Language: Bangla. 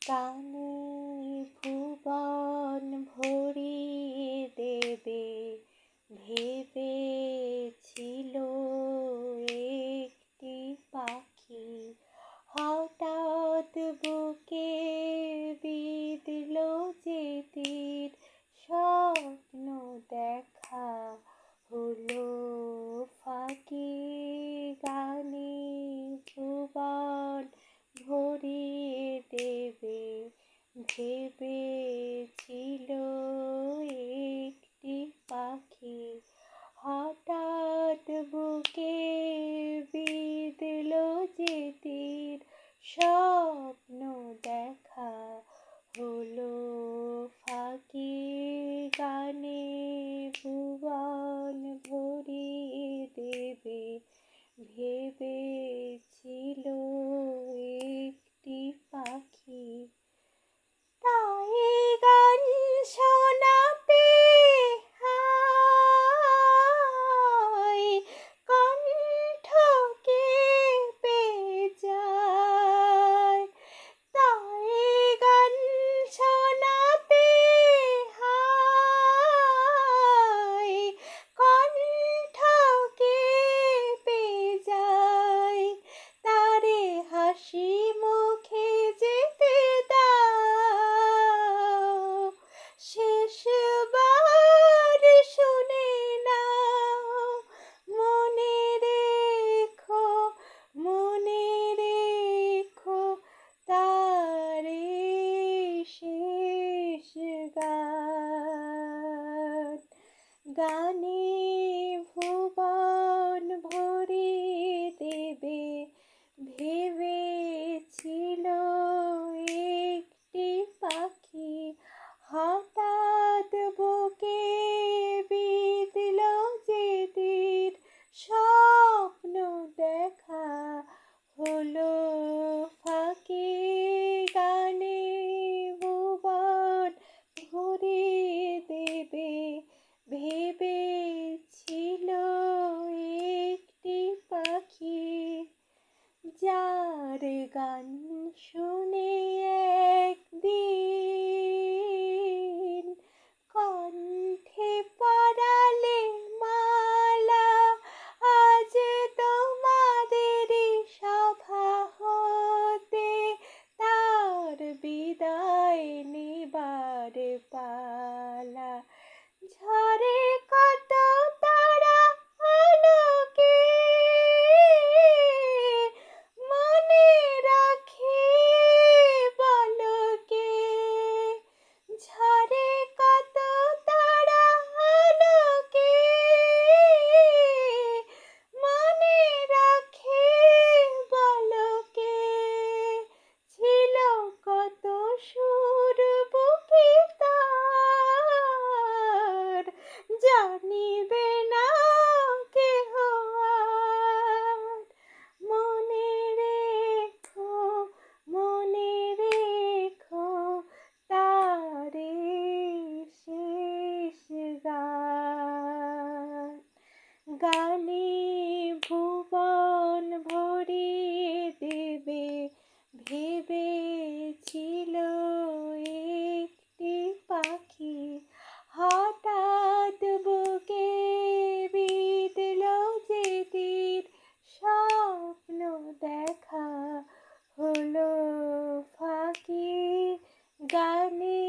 গানে ভুবন ভরিয়ে দেবে ভেবেছিল একটি পাখি, হঠাৎ বুকে বিঁধল যে তীর, স্বপ্ন দেখা হলো ফাঁকি। গানে ভুবন ভরিয়ে দেবে ভেবেছিল একটি পাখি, হঠাৎ বুকে বিঁধল যে তীর, স্বপ্ন দেখা হলো ফাঁকি। গানে ভুবন ভরিয়ে দেবে ভেবেছিল একটি পাখি। তাই গান শোনাতে হায় কণ্ঠ কেঁপে যায়, তাই গান শোনাতে হায় কণ্ঠ কেঁপে যায়, তারে হাসি মুখে যেতে দাও, শেষবার শুনে নাও, মনে রেখো, মনে রেখো তারে শেষ গান। গানে ভুবন ভরিয়ে দেবে ভেবেছিল একটি পাখি, হঠাৎ বুকে বিঁধল যে তীর, স্বপ্ন দেখা হলো ফাঁকি। গানে ভুবন ভরিয়ে দেবে ভেবেছিল একটি পাখি, যার গান শুনে একদিন কণ্ঠে পরালে মালা, আজ তোমাদেরই সভা হতে তার বিদায় নেবার পালা। ঝরে কত তারা আলোকে মনে রাখে বলো কে, ঝরে কত তারা আলোকে মনে রাখে বলো কে, ছিল কত সুর বুকে তার, জানিবে না কেহ আর। মনে রেখো, মনে রেখো তারে শেষ গান। গানে ভুবন ভরিয়ে দেবে ভেবেছিল একটি পাখি, হঠাৎ বুকে বিঁধল যে তীর, স্বপ্ন দেখা হলো ফাঁকি। গানে